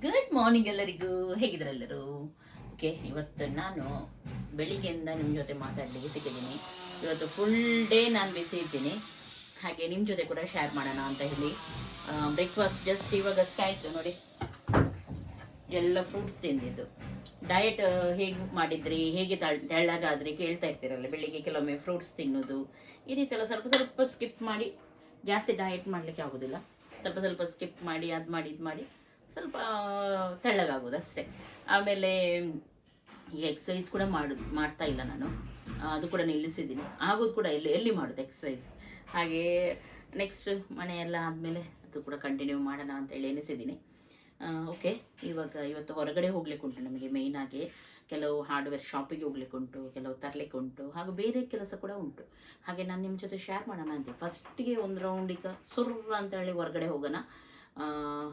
Good morning ಎಲ್ಲರಿಗೂ, ಹೇಗಿದ್ರೆಲ್ಲರೂ? Okay, ಇವತ್ತು ನಾನು ಬೆಳಿಗ್ಗೆಯಿಂದ ನಿಮ್ಮ ಜೊತೆ ಮಾತಾಡಲಿಕ್ಕೆ ಸಿಕ್ಕಿದ್ದೀನಿ. ಇವತ್ತು ಫುಲ್ ಡೇ ನಾನು ಬಿಸಿ ಇದ್ದೀನಿ, ಹಾಗೆ ನಿಮ್ಮ ಜೊತೆ ಕೂಡ ಶೇರ್ ಮಾಡೋಣ ಅಂತ ಹೇಳಿ. ಬ್ರೇಕ್ಫಾಸ್ಟ್ ಜಸ್ಟ್ ಇವಾಗಷ್ಟೇ ಆಯಿತು ನೋಡಿ. ಎಲ್ಲ ಫ್ರೂಟ್ಸ್ ತಿಂದಿದ್ದು. ಡಯಟ್ ಹೇಗೆ ಮಾಡಿದ್ರಿ, ಹೇಗೆ ತೆಳ್ಳಗಾದ್ರಿ ಕೇಳ್ತಾ ಇರ್ತೀರಲ್ಲ. ಬೆಳಿಗ್ಗೆ ಕೆಲವೊಮ್ಮೆ ಫ್ರೂಟ್ಸ್ ತಿನ್ನೋದು ಈ ರೀತಿ ಎಲ್ಲ ಸ್ವಲ್ಪ ಸ್ವಲ್ಪ ಸ್ಕಿಪ್ ಮಾಡಿ, ಜಾಸ್ತಿ ಡಯಟ್ ಮಾಡಲಿಕ್ಕೆ ಆಗೋದಿಲ್ಲ. ಸ್ವಲ್ಪ ಸ್ವಲ್ಪ ಸ್ಕಿಪ್ ಮಾಡಿ, ಅದು ಮಾಡಿ ಇದು ಮಾಡಿ ಸ್ವಲ್ಪ ತೆಳ್ಳಗಾಗೋದು ಅಷ್ಟೇ. ಆಮೇಲೆ ಈಗ ಎಕ್ಸಸೈಸ್ ಕೂಡ ಮಾಡ್ತಾ ಇಲ್ಲ ನಾನು, ಅದು ಕೂಡ ನಿಲ್ಲಿಸಿದ್ದೀನಿ. ಆಗೋದು ಕೂಡ ಎಲ್ಲಿ ಮಾಡೋದು ಎಕ್ಸಸೈಸ್. ಹಾಗೆ ನೆಕ್ಸ್ಟ್ ಮನೆಯೆಲ್ಲ ಆದಮೇಲೆ ಅದು ಕೂಡ ಕಂಟಿನ್ಯೂ ಮಾಡೋಣ ಅಂತೇಳಿ ಎನಿಸಿದ್ದೀನಿ. ಓಕೆ, ಇವತ್ತು ಹೊರಗಡೆ ಹೋಗ್ಲಿಕ್ಕೆ ಉಂಟು ನಮಗೆ. ಮೇಯ್ನಾಗಿ ಕೆಲವು ಹಾರ್ಡ್ವೇರ್ ಶಾಪಿಗೆ ಹೋಗ್ಲಿಕ್ಕೆ ಉಂಟು, ಕೆಲವು ತರಲಿಕ್ಕೆ ಉಂಟು, ಹಾಗೂ ಬೇರೆ ಕೆಲಸ ಕೂಡ ಉಂಟು. ಹಾಗೆ ನಾನು ನಿಮ್ಮ ಜೊತೆ ಶೇರ್ ಮಾಡೋಣ ಅಂತ. ಫಸ್ಟಿಗೆ ಒಂದು ರೌಂಡ್ ಈಗ ಸುರ್ರ ಅಂತ ಹೇಳಿ ಹೊರಗಡೆ ಹೋಗೋಣ.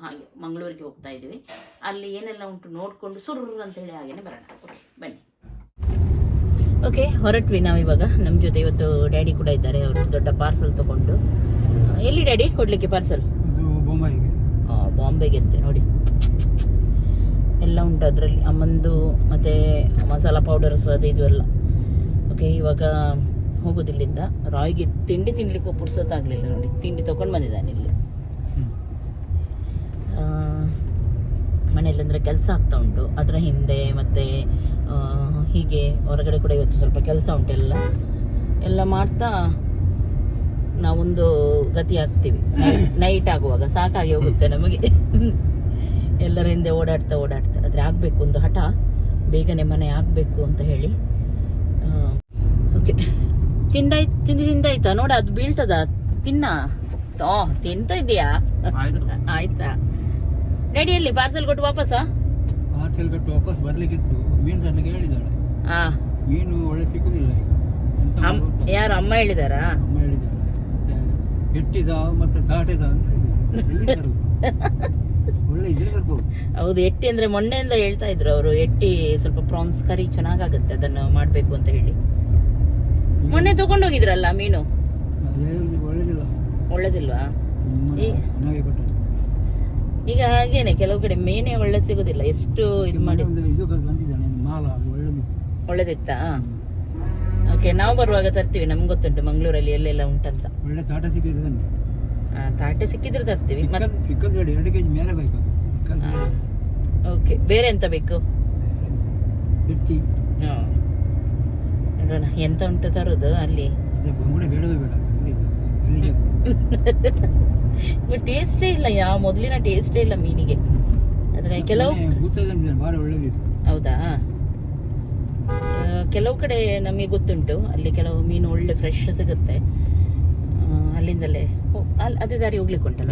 ಹಾಗೆ ಮಂಗಳೂರಿಗೆ ಹೋಗ್ತಾ ಇದ್ದೀವಿ. ಅಲ್ಲಿ ಏನೆಲ್ಲ ಉಂಟು ನೋಡಿಕೊಂಡು ಸುರ್ರ ಅಂತ ಹೇಳಿ ಹಾಗೇನೆ ಬರೋಣ. ಓಕೆ, ಬನ್ನಿ. ಓಕೆ, ಹೊರಟ್ವಿ ನಾವು ಇವಾಗ. ನಮ್ಮ ಜೊತೆ ಇವತ್ತು ಡ್ಯಾಡಿ ಕೂಡ ಇದ್ದಾರೆ. ಅವ್ರದ್ದು ದೊಡ್ಡ ಪಾರ್ಸಲ್ ತಗೊಂಡು. ಎಲ್ಲಿ ಡ್ಯಾಡಿ ಕೊಡ್ಲಿಕ್ಕೆ ಪಾರ್ಸಲ್? ಬಾಂಬೆಗೆ ಅಂತೆ ನೋಡಿ. ಎಲ್ಲ ಉಂಟು ಅದರಲ್ಲಿ, ಅಮ್ಮಂದು ಮತ್ತು ಮಸಾಲ ಪೌಡರ್ಸ್ ಅದು ಇದು ಎಲ್ಲ. ಓಕೆ, ಇವಾಗ ಹೋಗೋದಿಲ್ಲಿಂದ. ರಾಯ್ಗೆ ತಿಂಡಿ ತಿನ್ಲಿಕ್ಕೂ ಪುರ್ಸೊತ್ತಾಗಲಿಲ್ಲ ನೋಡಿ. ತಿಂಡಿ ತೊಗೊಂಡು ಬಂದಿದ್ದಾನೆ ಇಲ್ಲಿ. ಮನೆಯಲ್ಲಂದರೆ ಕೆಲಸ ಆಗ್ತಾ ಉಂಟು, ಅದರ ಹಿಂದೆ ಮತ್ತು ಹೀಗೆ ಹೊರಗಡೆ ಕೂಡ ಇವತ್ತು ಸ್ವಲ್ಪ ಕೆಲಸ ಉಂಟು. ಎಲ್ಲ ಮಾಡ್ತಾ ನಾವೊಂದು ಗತಿ ಆಗ್ತೀವಿ. ನೈಟ್ ಆಗುವಾಗ ಸಾಕಾಗಿ ಹೋಗುತ್ತೆ ನಮಗೆ. ಎಲ್ಲರ ಹಿಂದೆ ಓಡಾಡ್ತಾ ಆದರೆ ಆಗಬೇಕು, ಒಂದು ಹಠ, ಬೇಗನೆ ಮನೆ ಆಗಬೇಕು ಅಂತ ಹೇಳಿ. ಓಕೆ, ತಿಂದಾಯ್ತಾ? ನೋಡ, ಅದು ಬೀಳ್ತದ, ತಿಂತ ಇದೆಯಾ? ಆಯ್ತಾ ಡ್ಯಾಡಿಯಲ್ಲಿ ಪಾರ್ಸೆಲ್ ಕೊಟ್ಟು ವಾಪಸ್ ಬರ್ಲಿಕ್ಕಿತ್ತು. ಮೀನು ತರಲಿಕ್ಕೆ ಹೇಳಿದಾಳೆ. ಮೀನು ಒಳ್ಳೆ ಸಿಕ್ಕುದಿಲ್ಲ. ಯಾರು ಅಮ್ಮ ಹೇಳಿದಾರಾ? ಅಮ್ಮ ಹೇಳಿದಾಳೆ. ಎಟ್ಟಿದ ಮತ್ತೆ ತಾಟೆದ ಒಳ್ಳೆ ಇದ್ರೆ ಬರ್ಬೋದು. ಹೌದು, ಎಟ್ಟಿ ಅಂದ್ರೆ ಮೊನ್ನೆಯಿಂದ ಹೇಳ್ತಾ ಇದ್ರು ಅವರು. ಎಟ್ಟಿ ಸ್ವಲ್ಪ ಪ್ರಾನ್ಸ್ ಕರಿ ಚೆನ್ನಾಗಾಗುತ್ತೆ, ಅದನ್ನು ಮಾಡ್ಬೇಕು ಅಂತ ಹೇಳಿ. ಮೊನ್ನೆ ತಗೊಂಡೋಗಿದ್ರಲ್ಲ ಮೀನು. ಒಳ್ಳೇದಿಲ್ವಾ? ಈಗ ಹಾಗೇನೆ ಕೆಲವು ಕಡೆ ಮೀನೇ ಒಳ್ಳೆ ಸಿಗೋದಿಲ್ಲ. ಎಷ್ಟು ಇದು ಮಾಡಿ. ಒಳ್ಳೇದಿತ್ತಾ? ಓಕೆ, ನಾವು ಬರುವಾಗ ತರ್ತೀವಿ. ನಮ್ಗೆ ಗೊತ್ತುಂಟು ಮಂಗಳೂರಲ್ಲಿ ಎಲ್ಲೆಲ್ಲ ಉಂಟಂತ. ಒಳ್ಳೆ ತಾಟೆ ಸಿಕ್ಕಿದ್ರೆ ತಾಟೆ ಸಿಕ್ಕಿದ್ರೆ ತರ್ತೀವಿ. ಓಕೆ, ಬೇರೆ ಎಂತ ಬೇಕು? ನೋಡೋಣ ಎಂತ ಉಂಟು ತರೋದು ಅಲ್ಲಿ. ಟೇಸ್ಟೇ ಇಲ್ಲ, ಯಾವ ಮೊದಲಿನ ಟೇಸ್ಟೇ ಇಲ್ಲ ಮೀನಿಗೆ. ಆದ್ರೆ ಕೆಲವು ಹೌದಾ, ಕೆಲವು ಕಡೆ ನಮಗೆ ಗೊತ್ತುಂಟು, ಅಲ್ಲಿ ಕೆಲವು ಮೀನು ಒಳ್ಳೆ ಫ್ರೆಶ್ ಸಿಗುತ್ತೆ. ಅಲ್ಲಿಂದಲೇ ಅದೇ ದಾರಿ ಹೋಗ್ಲಿಕ್ಕೆ ಉಂಟಲ್ಲ.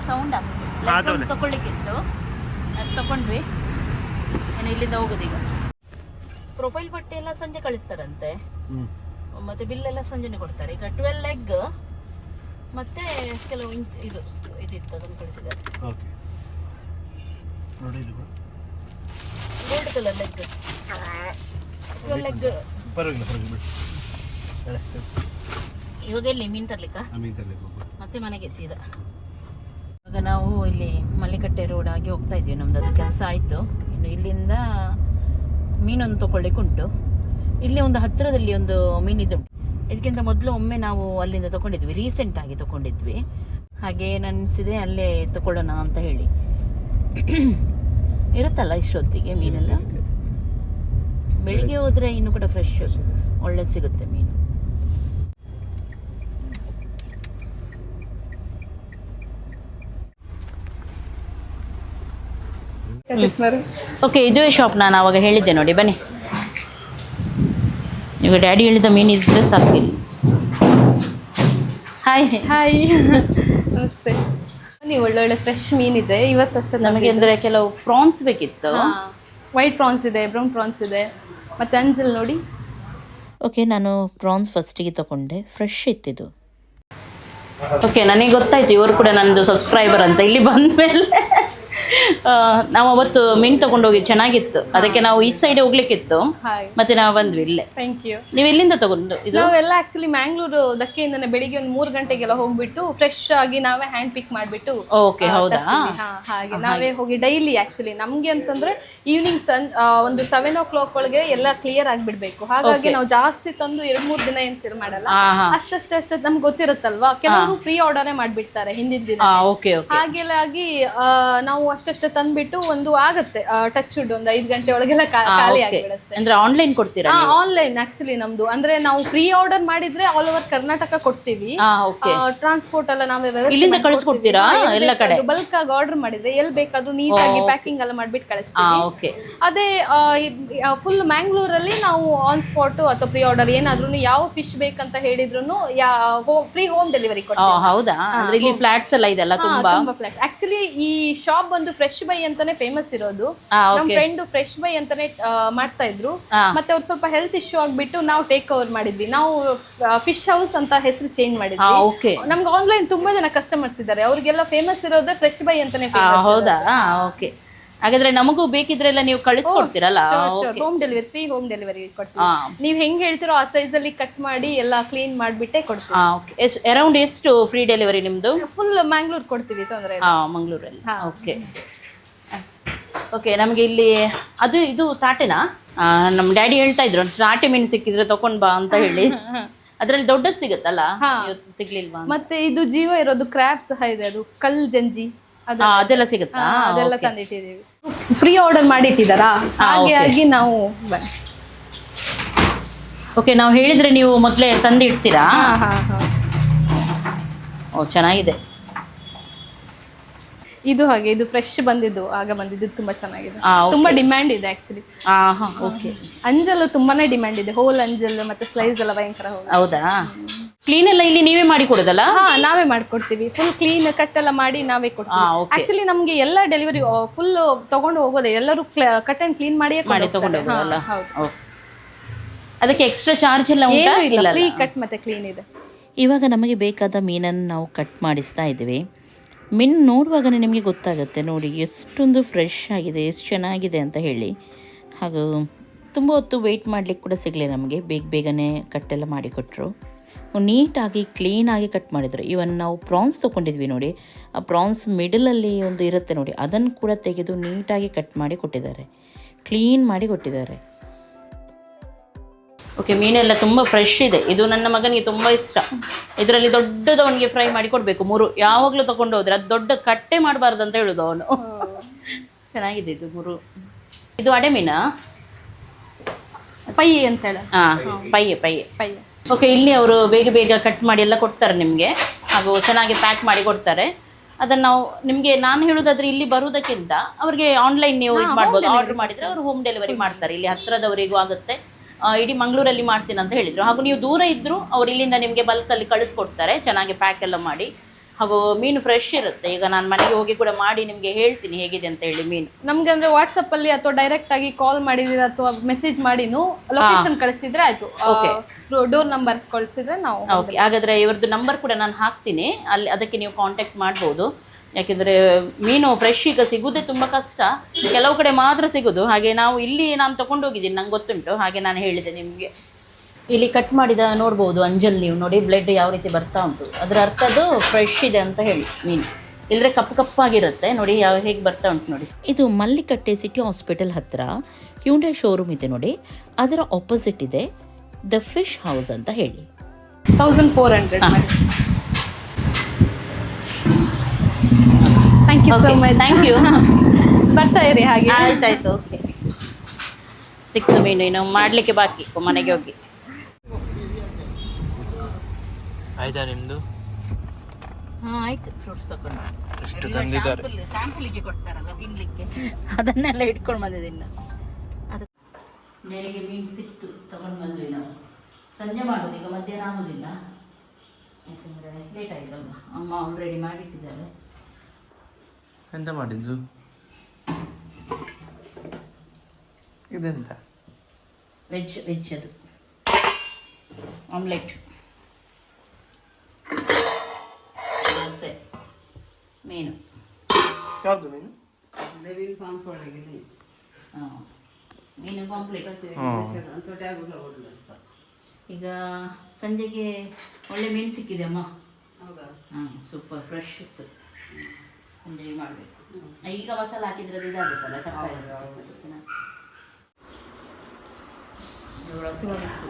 ಸೌಂಡ್ ತಗೊಳ್ಳಿಕ್ಕಿತ್ತು, ಅದು ತಗೊಂಡ್ವಿ. ಇಲ್ಲಿಂದ ಹೋಗೋದು ಈಗ. ಪ್ರೊಫೈಲ್ ಬಟ್ಟೆ ಎಲ್ಲ ಸಂಜೆ ಕಳಿಸ್ತಾರಂತೆ, ಮತ್ತೆ ಬಿಲ್ ಎಲ್ಲ ಸಂಜೆನೆ ಕೊಡ್ತಾರೆ. ಈಗ 12 ಎಗ್ ಮತ್ತೆ ಕೆಲವು ಇದಿತ್ತು, ಅದನ್ನು ಕಳಿಸಿದ್ದಾರೆ. Gold colour egg, 12 egg. ಇವಾಗ ಎಲ್ಲಿ ಮೀನು ತರ್ಲಿಕ್ಕ? ಮತ್ತೆ ಮನೆಗೆ ಸೀದಾ. ಇವಾಗ ನಾವು ಇಲ್ಲಿ ಮಲ್ಲಿಕಟ್ಟೆ ರೋಡ್ ಆಗಿ ಹೋಗ್ತಾ ಇದ್ವಿ. ನಮ್ದು ಅದು ಕೆಲಸ ಆಯಿತು. ಇನ್ನು ಇಲ್ಲಿಂದ ಮೀನೊಂದು ತಗೊಳ್ಳಿಕ್ಕೆ ಉಂಟು. ಇಲ್ಲಿ ಒಂದು ಹತ್ತಿರದಲ್ಲಿ ಒಂದು ಮೀನಿದ್ದು. ಇದಕ್ಕಿಂತ ಮೊದಲು ಒಮ್ಮೆ ನಾವು ಅಲ್ಲಿಂದ ತಗೊಂಡಿದ್ವಿ, ರೀಸೆಂಟ್ ಆಗಿ ತಗೊಂಡಿದ್ವಿ. ಹಾಗೆ ಅನಿಸಿದೆ ಅಲ್ಲೇ ತಗೊಳ್ಳೋಣ ಅಂತ ಹೇಳಿ. ಇರುತ್ತಲ್ಲ ಇಷ್ಟೊತ್ತಿಗೆ ಮೀನೆಲ್ಲ. ಬೆಳಿಗ್ಗೆ ಹೋದರೆ ಇನ್ನೂ ಕೂಡ ಫ್ರೆಶ್ ಒಳ್ಳೇದು ಸಿಗುತ್ತೆ ಮೀನು. ಓಕೆ, ಇದುವೇ ಶಾಪ್ ನಾನು ಆವಾಗ ಹೇಳಿದ್ದೆ ನೋಡಿ. ಬನ್ನಿ, ಈಗ ಡ್ಯಾಡಿ ಹೇಳಿದ ಮೀನಿದ್ರೆ ಸಾಕು. ಹಾಯ್ ಹಾಯ್, ನಮಸ್ತೆ. ಒಳ್ಳೊಳ್ಳೆ ಫ್ರೆಶ್ ಮೀನಿದೆ ಇವತ್ತಷ್ಟೇ. ನಮಗೆ ಅಂದರೆ ಕೆಲವು ಪ್ರಾನ್ಸ್ ಬೇಕಿತ್ತು. ವೈಟ್ ಪ್ರಾನ್ಸ್ ಇದೆ, ಬ್ರೌನ್ ಪ್ರಾನ್ಸ್ ಇದೆ, ಮತ್ತು ಅಂಜಲ್ ನೋಡಿ. ಓಕೆ, ನಾನು ಪ್ರಾನ್ಸ್ ಫಸ್ಟಿಗೆ ತಗೊಂಡೆ, ಫ್ರೆಶ್ ಇತ್ತಿದು. ಓಕೆ, ನನಗೆ ಗೊತ್ತಾಯ್ತು ಇವರು ಕೂಡ ನನ್ನದು ಸಬ್ಸ್ಕ್ರೈಬರ್ ಅಂತ. ಇಲ್ಲಿ ಬಂದ ಮೇಲೆ ನಾವು ಅವತ್ತು ಮೀನು ತಗೊಂಡೋಗಿ ಚೆನ್ನಾಗಿತ್ತು, ಅದಕ್ಕೆ ನಾವು ಈ ಸೈಡ್ ಹೋಗ್ಲಿಕ್ಕಿತ್ತು, ಹಾಗೆ ಮತ್ತೆ ನಾವು ಬಂದ್ವಿ ಇಲ್ಲೇ. Thank you. ನೀವು ಎಲ್ಲಿಂದ ತಗೊಂಡು ಇದು? ನಾವೆಲ್ಲ ಆಕ್ಚುಲಿ ಮ್ಯಾಂಗ್ಳೂರು ದಕ್ಕೆಯಿಂದನೇ ಬೆಳಿಗ್ಗೆ ಒಂದು 3 ಗಂಟೆಗೆಲ್ಲ ಹೋಗ್ಬಿಟ್ಟು ಫ್ರೆಶ್ ಆಗಿ ನಾವೇ ಹ್ಯಾಂಡ್ ಪಿಕ್ ಮಾಡಿಬಿಟ್ಟು. ಓಕೆ, ಹೌದಾ? ಹಾಗೆ ನಾವೇ ಹೋಗಿ ಡೈಲಿ ಆಕ್ಚುಲಿ ನಮ್ಗೆ ಅಂತಂದ್ರೆ ಈವ್ನಿಂಗ್ ಒಂದು 7 o'clock ಒಳಗೆ ಎಲ್ಲ ಕ್ಲಿಯರ್ ಆಗಿಬಿಡ್ಬೇಕು. ಹಾಗಾಗಿ ನಾವು ಜಾಸ್ತಿ ತಂದು 2-3 ದಿನ ಏನ್ ಸೇಲ್ ಮಾಡಲ್ಲ, ಅಷ್ಟೇ ನಮ್ಗೆ ಗೊತ್ತಿರುತ್ತಲ್ವಾ. ಕೆಲವರು ಪ್ರೀ ಆರ್ಡರೇ ಮಾಡ್ಬಿಡ್ತಾರೆ ಹಿಂದಿನ ದಿನ. ಹಾಗೆಲ್ಲ ಆಗಿ ನಾವು ಅಷ್ಟೇ ತಂದ್ಬಿಟ್ಟು ಒಂದು ಆಗತ್ತೆ ಟಚ್ ವುಡ್ ಒಂದು 5 ಗಂಟೆ ಒಳಗೆಲ್ಲ ಖಾಲಿ ಆಗಿಬಿಡುತ್ತೆ. ಅಂದ್ರೆ ಆನ್ಲೈನ್ ಕೊಡ್ತೀರಾ? ಆನ್ಲೈನ್ ಆಕ್ಚುಲಿ ನಮ್ದು ಅಂದ್ರೆ ನಾವು ಪ್ರೀ ಆರ್ಡರ್ ಮಾಡಿದ್ರೆ ಆಲ್ ಓವರ್ ಕರ್ನಾಟಕ ಕೊಡ್ತೀವಿ. ಟ್ರಾನ್ಸ್ಪೋರ್ಟ್ ಎಲ್ಲ ನಾವೇ ಇಲ್ಲಿಂದ ಕಳಿಸ್ಕೊಡ್ತೀರಾ ಎಲ್ಲ ಕಡೆ? ಬಲ್ಕ್ ಆಗಿ ಆರ್ಡರ್ ಮಾಡಿದ್ರೆ ಎಲ್ಲಿ ಬೇಕಾದ್ರೂ ನೀಟಾಗಿ ಪ್ಯಾಕಿಂಗ್ ಎಲ್ಲ ಮಾಡ್ಬಿಟ್ಟು ಕಳಿಸ್ತೀವಿ. ಅದೇ ಫುಲ್ ಮ್ಯಾಂಗ್ಳೂರಲ್ಲಿ ನಾವು ಆನ್ ಸ್ಪಾಟ್ ಅಥವಾ ಪ್ರೀ ಆರ್ಡರ್ ಏನಾದ್ರೂ ಯಾವ ಫಿಶ್ ಬೇಕಂತ ಹೇಳಿದ್ರು ಫ್ರೀ ಹೋಮ್ ಡೆಲಿವರಿ ಕೊಡ್ತೀವಿ. ಹೌದಾ? ಅಂದ್ರೆ ಇಲ್ಲಿ ಫ್ಲಾಟ್ಸ್ ಎಲ್ಲ ಇದೆಲ್ಲ ತುಂಬಾ ಫ್ಲಾಟ್ಸ್. ಆಕ್ಚುಲಿ ಈ ಶಾಪ್ ಬಂದು ಫ್ರೆಶ್ ಬೈ ಅಂತಾನೆ ಫೇಮಸ್ ಇರೋದು. ನಮ್ಮ ಫ್ರೆಂಡ್ ಫ್ರೆಶ್ ಬೈ ಅಂತಾನೆ ಮಾಡ್ತಾ ಇದ್ರು, ಮತ್ತೆ ಅವ್ರು ಸ್ವಲ್ಪ ಹೆಲ್ತ್ ಇಶ್ಯೂ ಆಗ್ಬಿಟ್ಟು ನಾವು ಟೇಕ್ ಓವರ್ ಮಾಡಿದ್ವಿ. ನಾವು ಫಿಶ್ ಹೌಸ್ ಅಂತ ಹೆಸರು ಚೇಂಜ್ ಮಾಡಿದ್ವಿ. ನಮ್ಗೆ ಆನ್ಲೈನ್ ತುಂಬಾ ಜನ ಕಸ್ಟಮರ್ಸ್ ಇದ್ದಾರೆ, ಅವ್ರಿಗೆಲ್ಲ ಫೇಮಸ್ ಇರೋದೇ ಫ್ರೆಶ್ ಬೈ ಅಂತಾನೆ. ಹೌದಾ? ಓಕೆ, ಹಾಗಾದ್ರೆ ನಮಗೂ ಬೇಕಿದ್ರೆಲ್ಲ ನೀವು ಕಳಿಸ್ಕೊಡ್ತೀರಲ್ಲ? Home delivery, free home delivery ಕೊಡ್ತೀವಿ. ನೀವ್ ಹೆಂಗ್ ಹೇಳ್ತಿರೋ ಆ ಸೈಜ್ ಅಲ್ಲಿ ಕಟ್ ಮಾಡಿ ಎಲ್ಲ ಕ್ಲೀನ್ ಮಾಡ್ಬಿಟ್ಟೆ ಕೊಡ್ತೀವಿ. ಅರೌಂಡ್ ಎಷ್ಟು ಫ್ರೀ ಡೆಲಿವರಿ ನಿಮ್ದು? ಫುಲ್ ಮ್ಯಾಂಗ್ಳೂರ್ ಕೊಡ್ತೀವಿ, ತೊಂದ್ರೆ ಮಂಗಳೂರಲ್ಲಿ. ಓಕೆ ಓಕೆ, ನಮಗೆ ಇಲ್ಲಿ ಅದು ಇದು ತಾಟೆನಾ? ನಮ್ಮ ಡ್ಯಾಡಿ ಹೇಳ್ತಾ ಇದ್ರು ತಾಟೆ ಮೀನು ಸಿಕ್ಕಿದ್ರೆ ತಕೊಂಡ್ ಬಾ ಅಂತ ಹೇಳಿ. ಅದ್ರಲ್ಲಿ ದೊಡ್ಡದು ಸಿಗುತ್ತಲ್ಲ, ಇವತ್ತು ಸಿಗ್ಲಿಲ್ವಾ? ಮತ್ತೆ ಇದು ಜೀವ ಇರೋದು ಕ್ರ್ಯಾಬ್ ಸಹ ಇದೆ, ಅದು ಕಲ್ ಜಂಜಿ ಅದೆಲ್ಲ ಸಿಗುತ್ತಾ? ಅದೆಲ್ಲ ತಂದಿಟ್ಟಿದ್ದೀವಿ. ಫ್ರೀ ಆರ್ಡರ್ ಮಾಡಿ ಇಟ್ಟಿದ್ದಾರಾ, ಹಾಗಾಗಿ ನಾವು ಓಕೆ, ನಾವು ಹೇಳಿದ್ರೆ ನೀವು ಮೊದಲೇ ತಂದು ಇಡ್ತೀರಾ? ಓ, ಚೆನ್ನಾಗಿದೆ ಇದು. ಹಾಗೆ ಇದು ಫ್ರೆಶ್ ಬಂದಿದ್ದು, ಆಗ ಬಂದಿದ್ದು, ತುಂಬಾ ಚೆನ್ನಾಗಿದೆ. ತುಂಬಾ ಡಿಮ್ಯಾಂಡ್ ಇದೆ ಆಕ್ಚುಲಿ. ಓಕೆ, ಅಂಜಲ್ ತುಂಬಾನೇ ಡಿಮ್ಯಾಂಡ್ ಇದೆ. ಹೋಲ್ ಅಂಜಲ್ ಮತ್ತೆ ಸ್ಲೈಸ್ ಎಲ್ಲ ಭಯಂಕರ. ಹೌದಾ? ಕ್ಲೀನ್ ಎಲ್ಲ ಇಲ್ಲಿ ನೀವೇ ಮಾಡಿ ಕೊಡೋದಲ್ಲ? ನಾವೇ ಮಾಡ್ಕೊಡ್ತೀವಿ. ಫುಲ್ ಕ್ಲೀನ್ ಕಟ್ ಎಲ್ಲ ಮಾಡಿ ನಾವೇ ಕೊಡ್ತೀವಿ. ಆಕ್ಚುಲಿ ನಮ್ಗೆ ಎಲ್ಲ ಡೆಲಿವರಿ ಫುಲ್ ತಗೊಂಡು ಹೋಗೋದೇ, ಎಲ್ಲರೂ ಕಟ್ ಅಂಡ್ ಕ್ಲೀನ್ ಮಾಡಿ ತಗೊಂಡು ಹೋಗೋದಲ್ಲ? ಅದಕ್ಕೆ ಎಕ್ಸ್ಟ್ರಾ ಚಾರ್ಜ್ ಎಲ್ಲ ಇಲ್ಲ, ಫ್ರೀ ಕಟ್ ಮತ್ತೆ ಕ್ಲೀನ್ ಇದೆ. ಇವಾಗ ನಮಗೆ ಬೇಕಾದ ಮೀನನ್ನು ನಾವು ಕಟ್ ಮಾಡಿಸ್ತಾ ಇದ್ದೀವಿ. ಮೀನು ನೋಡುವಾಗಲೇ ನಿಮಗೆ ಗೊತ್ತಾಗುತ್ತೆ ನೋಡಿ ಎಷ್ಟೊಂದು ಫ್ರೆಶ್ ಆಗಿದೆ, ಎಷ್ಟು ಚೆನ್ನಾಗಿದೆ ಅಂತ ಹೇಳಿ. ಹಾಗೂ ತುಂಬ ಹೊತ್ತು ವೆಯ್ಟ್ ಮಾಡಲಿಕ್ಕೆ ಕೂಡ ಸಿಗಲಿ ನಮಗೆ, ಬೇಗನೆ ಕಟ್ಟೆಲ್ಲ ಮಾಡಿಕೊಟ್ರು. ನೀಟಾಗಿ ಕ್ಲೀನಾಗಿ ಕಟ್ ಮಾಡಿದರು. ಇವನ್ ನಾವು ಪ್ರಾನ್ಸ್ ತೊಗೊಂಡಿದ್ವಿ ನೋಡಿ, ಆ ಪ್ರಾನ್ಸ್ ಮಿಡಲಲ್ಲಿ ಒಂದು ಇರುತ್ತೆ ನೋಡಿ, ಅದನ್ನು ಕೂಡ ತೆಗೆದು ನೀಟಾಗಿ ಕಟ್ ಮಾಡಿ ಕೊಟ್ಟಿದ್ದಾರೆ, ಕ್ಲೀನ್ ಮಾಡಿ ಕೊಟ್ಟಿದ್ದಾರೆ. ಓಕೆ, ಮೀನೆಲ್ಲ ತುಂಬ ಫ್ರೆಶ್ ಇದೆ. ಇದು ನನ್ನ ಮಗನಿಗೆ ತುಂಬ ಇಷ್ಟ. ಇದರಲ್ಲಿ ದೊಡ್ಡದು ಅವನಿಗೆ ಫ್ರೈ ಮಾಡಿ ಕೊಡಬೇಕು, 3 ಯಾವಾಗಲೂ ತಗೊಂಡು ಹೋದ್ರೆ. ಅದು ದೊಡ್ಡ ಕಟ್ಟೆ ಮಾಡಬಾರ್ದು ಅಂತ ಹೇಳೋದು ಅವನು. ಚೆನ್ನಾಗಿದೆ ಇದು 3. ಇದು ಅಡೆ ಮೀನಾ? ಪಯ್ಯೆ ಅಂತ ಹೇಳ. ಪಯ್ಯೆ. ಓಕೆ, ಇಲ್ಲಿ ಅವರು ಬೇಗ ಕಟ್ ಮಾಡಿ ಎಲ್ಲ ಕೊಡ್ತಾರೆ ನಿಮಗೆ, ಹಾಗೂ ಚೆನ್ನಾಗಿ ಪ್ಯಾಕ್ ಮಾಡಿ ಕೊಡ್ತಾರೆ. ಅದನ್ನು ನಾವು ನಿಮಗೆ ನಾನು ಹೇಳೋದಾದ್ರೆ ಇಲ್ಲಿ ಬರುವುದಕ್ಕಿಂತ ಅವ್ರಿಗೆ ಆನ್ಲೈನ್ ನೀವು ಇದು ಮಾಡ್ಬೋದು. ಆರ್ಡರ್ ಮಾಡಿದರೆ ಅವರು ಹೋಮ್ ಡೆಲಿವರಿ ಮಾಡ್ತಾರೆ. ಇಲ್ಲಿ ಹತ್ತಿರದವರೆಗೂ ಆಗುತ್ತೆ. ಇಡೀ ಮಂಗಳೂರಲ್ಲಿ ಮಾಡ್ತೀನಿ ಅಂತ ಹೇಳಿದರು. ಹಾಗೂ ನೀವು ದೂರ ಇದ್ದರೂ ಅವ್ರು ಇಲ್ಲಿಂದ ನಿಮಗೆ ಬಲ್ಕಲ್ಲಿ ಕಳಿಸ್ಕೊಡ್ತಾರೆ, ಚೆನ್ನಾಗಿ ಪ್ಯಾಕ್ ಎಲ್ಲ ಮಾಡಿ. ಹಾಗೂ ಮೀನು ಫ್ರೆಶ್ ಇರುತ್ತೆ. ಈಗ ನಾನು ಮನೆಗೆ ಹೋಗಿ ಕೂಡ ಮಾಡಿ ನಿಮಗೆ ಹೇಳ್ತೀನಿ ಹೇಗಿದೆ ಅಂತ ಹೇಳಿ ಮೀನು. ನಮ್ಗೆ ಅಂದ್ರೆ ವಾಟ್ಸಪ್ ಅಲ್ಲಿ ಅಥವಾ ಡೈರೆಕ್ಟ್ ಆಗಿ ಕಾಲ್ ಮಾಡಿದ್ರೆ ಅಥವಾ ಮೆಸೇಜ್ ಮಾಡಿನೂ ಲೊಕೇಶನ್ ಕಳಿಸಿದ್ರೆ ಆಯ್ತು. ಡೋರ್ ನಂಬರ್ ಕಳಿಸಿದ್ರೆ ನಾವು. ಓಕೆ, ಹಾಗಾದ್ರೆ ಇವ್ರದ್ದು ನಂಬರ್ ಕೂಡ ನಾನು ಹಾಕ್ತೀನಿ, ಅಲ್ಲಿ ಅದಕ್ಕೆ ನೀವು ಕಾಂಟ್ಯಾಕ್ಟ್ ಮಾಡ್ಬೋದು. ಯಾಕೆಂದರೆ ಮೀನು ಫ್ರೆಶ್ ಈಗ ಸಿಗೋದೇ ತುಂಬ ಕಷ್ಟ, ಕೆಲವು ಕಡೆ ಮಾತ್ರ ಸಿಗೋದು. ಹಾಗೆ ನಾವು ಇಲ್ಲಿ ನಾನು ತೊಗೊಂಡೋಗಿದ್ದೀನಿ, ನಂಗೆ ಗೊತ್ತುಂಟು, ಹಾಗೆ ನಾನು ಹೇಳಿದೆ ನಿಮಗೆ. ಇಲ್ಲಿ ಕಟ್ ಮಾಡಿದ ನೋಡ್ಬೋದು ಅಂಜಲ್, ನೀವು ನೋಡಿ ಬ್ಲಡ್ ಯಾವ ರೀತಿ ಬರ್ತಾ ಉಂಟು, ಅದರ ಅರ್ಥ ಅದು ಫ್ರೆಶ್ ಇದೆ ಅಂತ ಹೇಳಿ ಮೀನು. ಇಲ್ಲದ್ರೆ ಕಪ್ಪಾಗಿರುತ್ತೆ ನೋಡಿ, ಹೇಗೆ ಬರ್ತಾ ಉಂಟು ನೋಡಿ. ಇದು ಮಲ್ಲಿಕಟ್ಟೆ ಸಿಟಿ ಹಾಸ್ಪಿಟಲ್ ಹತ್ತಿರ ಹ್ಯುಂಡೈ ಶೋರೂಮ್ ಇದೆ ನೋಡಿ, ಅದರ ಆಪೋಸಿಟ್ ಇದೆ ದ ಫಿಶ್ ಹೌಸ್ ಅಂತ ಹೇಳಿ. 1400. Thank you so much. Thank you. ಬರ್ತಾ ಇರಿ ಹಾಗೆ. ಆಯ್ತಾಯ್ತು. ಓಕೆ, ಸಿಕ್ತು ಮೀನು, ಇನ್ನು ಮಾಡಲಿಕ್ಕೆ ಬಾಕಿ ಮನೆಗೆ ಹೋಗಿ. ಆಯ್ತಾ ನಿಮ್ಮದು? ಆಯ್ತು. ಫ್ರೂಟ್ಸ್ ತಗೊಂಡು ಎಷ್ಟು ತಂದಿದ್ದಾರೆ? ಸ್ಯಾಂಪಲಿಗೆ ಕೊಡ್ತಾರಲ್ಲ ತಿನ್ಲಿಕ್ಕೆ, ಅದನ್ನೆಲ್ಲ ಇಟ್ಕೊಂಡು ಬಂದಿದ್ದೀನಿ ನಾನು. ಅದು ಬೆಳಿಗ್ಗೆ ಮೀನು ಸಿಕ್ತು, ತಗೊಂಡು ಬಂದ್ವಿ ನಾವು. ಸಂಜೆ ಮಾಡೋದು, ಈಗ ಮಧ್ಯಾಹ್ನ ಆಗೋದಿಲ್ಲ, ಯಾಕಂದರೆ ಲೇಟ್ ಆಯ್ತಲ್ವ. ಅಮ್ಮ ಆಲ್ರೆಡಿ ಮಾಡಿಟ್ಟಿದ್ದಾರೆ. ಎಂತ ಮಾಡಿದ್ದು? ಇದೆಂತ ವೆಜ್ ಅದು ಆಮ್ಲೆಟ್, ದೋಸೆ, ಮೀನು. ಯಾವುದು ಮೀನು? ಹಾಂ, ಮೀನು ಪಾಂಪ್ಲೆಟ್. ಈಗ ಸಂಜೆಗೆ ಒಳ್ಳೆ ಮೀನು ಸಿಕ್ಕಿದೆ ಅಮ್ಮ. ಹಾಂ, ಸೂಪರ್ ಫ್ರೆಶ್ ಇತ್ತು. ಸಂಜೆಗೆ ಮಾಡಬೇಕು. ಈಗ ಮಸಾಲ ಹಾಕಿದ್ರೆ ಅದು ಇದಾಗುತ್ತಲ್ಲ, ಹಸಿವಾಗಿತ್ತು.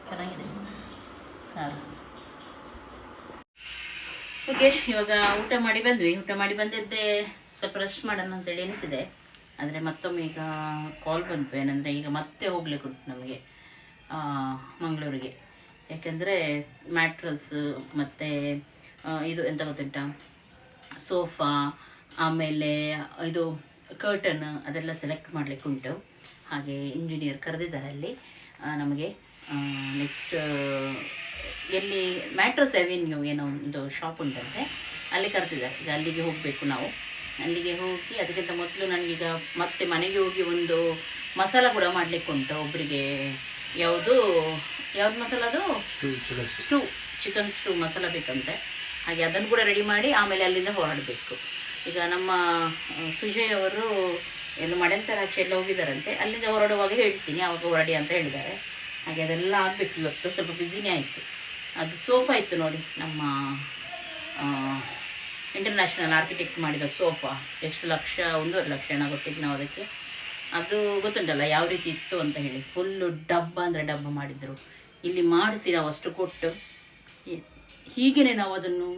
ಚೆನ್ನಾಗಿದೆ ಸಾರು. ಓಕೆ, ಇವಾಗ ಊಟ ಮಾಡಿ ಬಂದ್ವಿ. ಊಟ ಮಾಡಿ ಬಂದಿದ್ದೆ ಸ್ವಲ್ಪ ರೆಸ್ಟ್ ಮಾಡೋಣ ಅಂತೇಳಿ ಎನಿಸಿದೆ. ಆದರೆ ಮತ್ತೊಮ್ಮೆ ಈಗ ಕಾಲ್ ಬಂತು. ಏನಂದರೆ ಈಗ ಮತ್ತೆ ಹೋಗ್ಲಿಕ್ಕೆ ಉಂಟು ನಮಗೆ ಮಂಗಳೂರಿಗೆ. ಯಾಕೆಂದರೆ ಮ್ಯಾಟ್ರಸ್ ಮತ್ತು ಇದು ಎಂತ ಗೊತ್ತುಂಟ, ಸೋಫಾ, ಆಮೇಲೆ ಇದು ಕರ್ಟನ್ ಅದೆಲ್ಲ ಸೆಲೆಕ್ಟ್ ಮಾಡಲಿಕ್ಕೆ ಉಂಟು. ಹಾಗೆ ಇಂಜಿನಿಯರ್ ಕರೆದಿದ್ದಾರೆ ಅಲ್ಲಿ ನಮಗೆ. ನೆಕ್ಸ್ಟ್ ಎಲ್ಲಿ ಮ್ಯಾಟ್ರಸ್ ಅವೆನ್ಯೂ ಏನೋ ಒಂದು ಶಾಪ್ ಉಂಟಂತೆ, ಅಲ್ಲಿ ಕರೆದಿದ್ದಾರೆ. ಈಗ ಅಲ್ಲಿಗೆ ಹೋಗಬೇಕು ನಾವು. ಅಲ್ಲಿಗೆ ಹೋಗಿ ಅದಕ್ಕಿಂತ ಮೊದಲು ನನಗೀಗ ಮತ್ತೆ ಮನೆಗೆ ಹೋಗಿ ಒಂದು ಮಸಾಲ ಕೂಡ ಮಾಡಲಿಕ್ಕೆ ಉಂಟು ಒಬ್ಬರಿಗೆ. ಯಾವುದು ಮಸಾಲ ಅದು? ಸ್ಟೂ, ಚಿಕನ್ ಸ್ಟೂ ಮಸಾಲ ಬೇಕಂತೆ. ಹಾಗೆ ಅದನ್ನು ಕೂಡ ರೆಡಿ ಮಾಡಿ ಆಮೇಲೆ ಅಲ್ಲಿಂದ ಹೊರಡಬೇಕು. ಈಗ ನಮ್ಮ ಸುಜಯ್ ಅವರು ಏನು ಮಡೆಂತರಾಚೆ ಎಲ್ಲ ಹೋಗಿದ್ದಾರಂತೆ. ಅಲ್ಲಿಂದ ಹೊರಡುವಾಗ ಹೇಳ್ತೀನಿ, ಆವಾಗ ಹೊರಡಿ ಅಂತ ಹೇಳಿದ್ದಾರೆ. ಹಾಗೆ ಅದೆಲ್ಲ ಆಗಬೇಕು. ಇವತ್ತು ಸ್ವಲ್ಪ ಬ್ಯುಸಿನೇ ಆಯಿತು. ಅದು ಸೋಫಾ ಇತ್ತು ನೋಡಿ, ನಮ್ಮ ಇಂಟರ್ನ್ಯಾಷನಲ್ ಆರ್ಕಿಟೆಕ್ಟ್ ಮಾಡಿದ ಸೋಫಾ. ಎಷ್ಟು ಲಕ್ಷ, 1.5 ಲಕ್ಷ ಹಣ ಕೊಟ್ಟಿದ್ದು ನಾವು ಅದಕ್ಕೆ. ಅದು ಗೊತ್ತುಂಟಲ್ಲ ಯಾವ ರೀತಿ ಇತ್ತು ಅಂತ ಹೇಳಿ. ಫುಲ್ಲು ಡಬ್ಬ ಅಂದರೆ ಡಬ್ಬ ಮಾಡಿದರು. ಇಲ್ಲಿ ಮಾಡಿಸಿ ನಾವು ಅಷ್ಟು ಕೊಟ್ಟು ಹೀಗೇ ನಾವು ಅದನ್ನು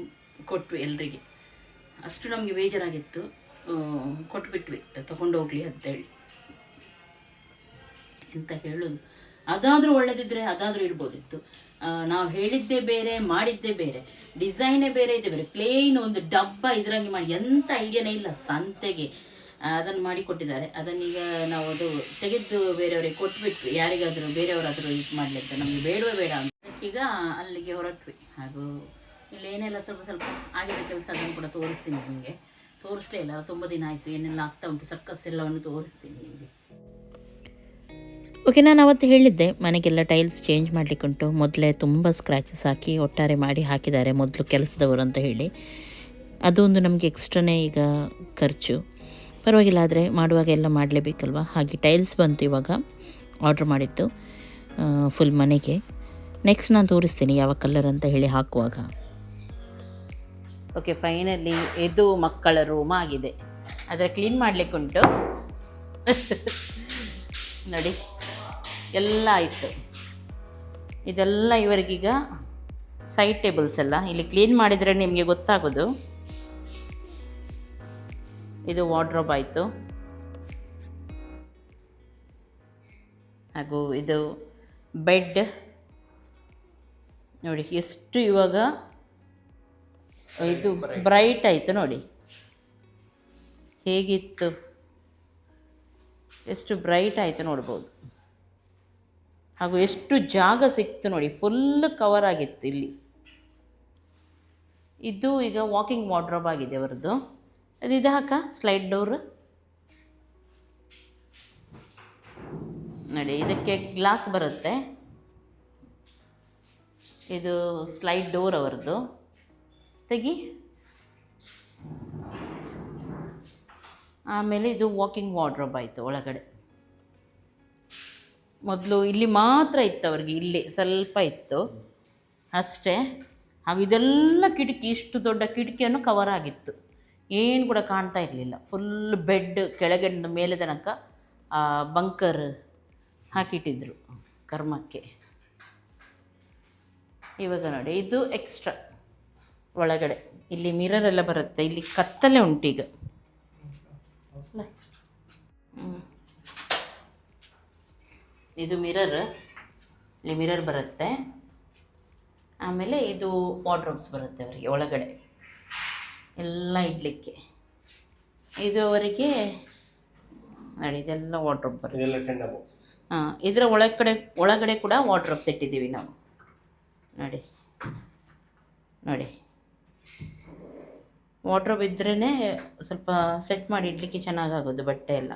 ಕೊಟ್ವಿ ಎಲ್ರಿಗೆ. ಅಷ್ಟು ನಮಗೆ ಬೇಜಾರಾಗಿತ್ತು. ಕೊಟ್ಬಿಟ್ವಿ, ತಗೊಂಡೋಗ್ಲಿ ಅಂತೇಳಿ. ಎಂತ ಹೇಳೋದು, ಅದಾದರೂ ಒಳ್ಳೆದಿದ್ದರೆ ಅದಾದರೂ ಇಡ್ಬೋದಿತ್ತು. ನಾವು ಹೇಳಿದ್ದೇ ಬೇರೆ, ಮಾಡಿದ್ದೇ ಬೇರೆ, ಡಿಸೈನೇ ಬೇರೆ, ಇದೆ ಬೇರೆ. ಪ್ಲೇನ್ ಒಂದು ಡಬ್ಬ ಇದರಂಗೆ ಮಾಡಿ, ಎಂಥ ಐಡಿಯಾನೇ ಇಲ್ಲ. ಸಂತೆಗೆ ಅದನ್ನು ಮಾಡಿ ಕೊಟ್ಟಿದ್ದಾರೆ. ಅದನ್ನೀಗ ನಾವು ಅದು ತೆಗೆದು ಬೇರೆಯವರಿಗೆ ಕೊಟ್ಬಿಟ್ವಿ. ಯಾರಿಗಾದರೂ ಬೇರೆಯವರಾದರೂ ಇದು ಮಾಡಲಿಕ್ಕೆ, ನಮಗೆ ಬೇಡವೇ ಬೇಡ ಅಂತ. ಈಗ ಅಲ್ಲಿಗೆ ಹೊರಟ್ವಿ. ಹಾಗೂ ಇಲ್ಲಿ ಏನೆಲ್ಲ ಸ್ವಲ್ಪ ಸ್ವಲ್ಪ ಆಗಿದ ಕೆಲಸ ಅದನ್ನು ಕೂಡ ತೋರಿಸ್ತೀನಿ ನಿಮಗೆ. ತೋರಿಸ್ಲೇ ಇಲ್ಲ, ತುಂಬ ದಿನ ಆಯಿತು. ಏನೆಲ್ಲ ಆಗ್ತಾ ಉಂಟು ಸರ್ಕಸ್ ಎಲ್ಲವನ್ನು ತೋರಿಸ್ತೀನಿ ನಿಮಗೆ. ಓಕೆ, ನಾನು ಅವತ್ತು ಹೇಳಿದ್ದೆ ಮನೆಗೆಲ್ಲ ಟೈಲ್ಸ್ ಚೇಂಜ್ ಮಾಡಲಿಕ್ಕುಂಟು. ಮೊದಲೇ ತುಂಬ ಸ್ಕ್ರ್ಯಾಚಸ್ ಹಾಕಿ ಒಟ್ಟಾರೆ ಮಾಡಿ ಹಾಕಿದ್ದಾರೆ ಮೊದಲು ಕೆಲಸದವರು ಅಂತ ಹೇಳಿ. ಅದೊಂದು ನಮಗೆ ಎಕ್ಸ್ಟ್ರಾನೇ ಈಗ ಖರ್ಚು. ಪರವಾಗಿಲ್ಲ, ಆದರೆ ಮಾಡುವಾಗ ಎಲ್ಲ ಮಾಡಲೇಬೇಕಲ್ವ. ಹಾಗೆ ಟೈಲ್ಸ್ ಬಂತು ಇವಾಗ, ಆರ್ಡ್ರ್ ಮಾಡಿದ್ದು ಫುಲ್ ಮನೆಗೆ. ನೆಕ್ಸ್ಟ್ ನಾನು ತೋರಿಸ್ತೀನಿ ಯಾವ ಕಲರ್ ಅಂತ ಹೇಳಿ ಹಾಕುವಾಗ. ಓಕೆ, ಫೈನಲಿ ಇದು ಮಕ್ಕಳ ರೂಮ್ ಆಗಿದೆ. ಅದರ ಕ್ಲೀನ್ ಮಾಡಲಿಕ್ಕುಂಟು ನೋಡಿ, ಎಲ್ಲ ಆಯಿತು. ಇದೆಲ್ಲ ಇವರಿಗೀಗ ಸೈಡ್ ಟೇಬಲ್ಸ್ ಎಲ್ಲ ಇಲ್ಲಿ ಕ್ಲೀನ್ ಮಾಡಿದರೆ ನಿಮಗೆ ಗೊತ್ತಾಗೋದು. ಇದು ವಾರ್ಡ್ರೋಬ್ ಆಯಿತು. ಹಾಗೂ ಇದು ಬೆಡ್ ನೋಡಿ, ಎಷ್ಟು ಇವಾಗ ಇದು ಬ್ರೈಟ್ ಆಯಿತು ನೋಡಿ. ಹೇಗಿತ್ತು, ಎಷ್ಟು ಬ್ರೈಟ್ ಆಯಿತು ನೋಡ್ಬೋದು. ಹಾಗೂ ಎಷ್ಟು ಜಾಗ ಸಿಕ್ತು ನೋಡಿ, ಫುಲ್ ಕವರ್ ಆಗಿತ್ತು ಇಲ್ಲಿ. ಇದು ಈಗ ವಾಕಿಂಗ್ ವಾರ್ಡ್ರೋಬ್ ಆಗಿದೆ ಅವರದ್ದು. ಅದು ಇದು ಹಾಕ ಸ್ಲೈಡ್ ಡೋರ್ ನೋಡಿ, ಇದಕ್ಕೆ ಗ್ಲಾಸ್ ಬರುತ್ತೆ. ಇದು ಸ್ಲೈಡ್ ಡೋರ್ ಅವರದ್ದು. ತೆಗಿ. ಆಮೇಲೆ ಇದು ವಾಕಿಂಗ್ ವಾರ್ಡ್ರೋಬ್ ಆಯಿತು ಒಳಗಡೆ. ಮೊದಲು ಇಲ್ಲಿ ಮಾತ್ರ ಇತ್ತು ಅವ್ರಿಗೆ, ಇಲ್ಲಿ ಸ್ವಲ್ಪ ಇತ್ತು ಅಷ್ಟೇ. ಹಾಗೂ ಇದೆಲ್ಲ ಕಿಟಕಿ, ಇಷ್ಟು ದೊಡ್ಡ ಕಿಟಕಿಯನ್ನು ಕವರ್ ಆಗಿತ್ತು, ಏನು ಕೂಡ ಕಾಣ್ತಾ ಇರಲಿಲ್ಲ. ಫುಲ್ ಬೆಡ್ ಕೆಳಗಡೆ ಮೇಲೆ ತನಕ ಬಂಕರ್ ಹಾಕಿಟ್ಟಿದ್ರು ಕರ್ಮಕ್ಕೆ. ಇವಾಗ ನೋಡಿ, ಇದು ಎಕ್ಸ್ಟ್ರಾ ಒಳಗಡೆ. ಇಲ್ಲಿ ಮಿರರ್ ಎಲ್ಲ ಬರುತ್ತೆ. ಇಲ್ಲಿ ಕತ್ತಲೆ ಉಂಟೀಗ. ಇದು ಮಿರರ್, ಇಲ್ಲಿ ಮಿರರ್ ಬರುತ್ತೆ. ಆಮೇಲೆ ಇದು ವಾರ್ಡ್ರೋಬ್ಸ್ ಬರುತ್ತೆ ಅವರಿಗೆ ಒಳಗಡೆ ಎಲ್ಲ ಇಡಲಿಕ್ಕೆ. ಇದು ಅವರಿಗೆ ನೋಡಿ, ಇದೆಲ್ಲ ವಾರ್ಡ್ರೋಬ್ ಬರುತ್ತೆ. ಹಾಂ, ಇದರ ಒಳಗಡೆ ಕೂಡ ವಾರ್ಡ್ರೋಬ್ಸ್ ಇಟ್ಟಿದ್ದೀವಿ ನಾವು ನೋಡಿ ನೋಡಿ. ವಾರ್ಡ್ರೋಬ್ ಇದ್ರೇ ಸ್ವಲ್ಪ ಸೆಟ್ ಮಾಡಿ ಇಡಲಿಕ್ಕೆ ಚೆನ್ನಾಗಾಗೋದು ಬಟ್ಟೆ ಎಲ್ಲ.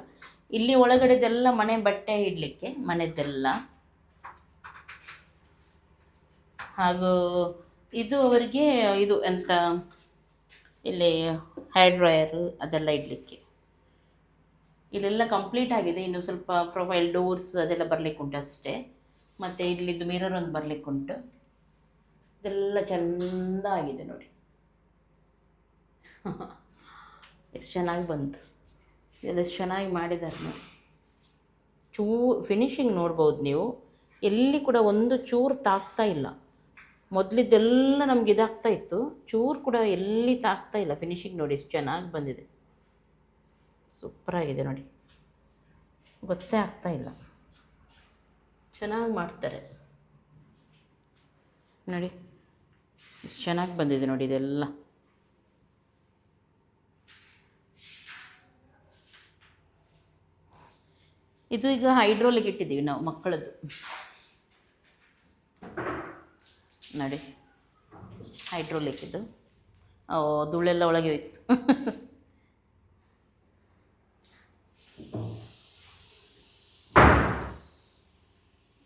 ಇಲ್ಲಿ ಒಳಗಡೆದೆಲ್ಲ ಮನೆ ಬಟ್ಟೆ ಇಡಲಿಕ್ಕೆ ಮನೆದೆಲ್ಲ. ಹಾಗೂ ಇದು ಅವರಿಗೆ ಇದು ಎಂತ ಇಲ್ಲಿ ಹೇರ್ ಡ್ರೈಯರು ಅದೆಲ್ಲ ಇಡಲಿಕ್ಕೆ. ಇಲ್ಲೆಲ್ಲ ಕಂಪ್ಲೀಟ್ ಆಗಿದೆ. ಇನ್ನು ಸ್ವಲ್ಪ ಪ್ರೊಫೈಲ್ ಡೋರ್ಸ್ ಅದೆಲ್ಲ ಬರಲಿಕ್ಕುಂಟು ಅಷ್ಟೇ. ಮತ್ತು ಇಲ್ಲಿದ್ದು ಮಿರರ್ ಒಂದು ಬರಲಿಕ್ಕುಂಟು. ಇದೆಲ್ಲ ಚೆಂದ ಆಗಿದೆ ನೋಡಿ. ಎಷ್ಟು ಚೆನ್ನಾಗಿ ಬಂತು. ಇದೆಲ್ಲ ಎಷ್ಟು ಚೆನ್ನಾಗಿ ಮಾಡಿದ್ದಾರೆ ನೋಡಿ. ಫಿನಿಶಿಂಗ್ ನೋಡ್ಬೋದು ನೀವು. ಎಲ್ಲಿ ಕೂಡ ಒಂದು ಚೂರು ತಾಗ್ತಾ ಇಲ್ಲ. ಮೊದಲಿದ್ದೆಲ್ಲ ನಮ್ಗೆ ಇದಾಗ್ತಾ ಇತ್ತು, ಚೂರು ಕೂಡ ಎಲ್ಲಿ ತಾಗ್ತಾ ಇಲ್ಲ. ಫಿನಿಶಿಂಗ್ ನೋಡಿ ಎಷ್ಟು ಚೆನ್ನಾಗಿ ಬಂದಿದೆ. ಸೂಪರಾಗಿದೆ ನೋಡಿ, ಗೊತ್ತೇ ಆಗ್ತಾ ಇಲ್ಲ. ಚೆನ್ನಾಗಿ ಮಾಡ್ತಾರೆ ನೋಡಿ, ಎಷ್ಟು ಚೆನ್ನಾಗಿ ಬಂದಿದೆ ನೋಡಿ ಇದೆಲ್ಲ. ಇದು ಈಗ ಹೈಡ್ರೋಲಿಗೆ ಇಟ್ಟಿದ್ದೀವಿ ನಾವು ಮಕ್ಕಳದ್ದು ನೋಡಿ, ಹೈಡ್ರೋಲಿಕ್ ಇದು. ಧೂಳೆಲ್ಲ ಒಳಗೆ ಹೋಯ್ತು.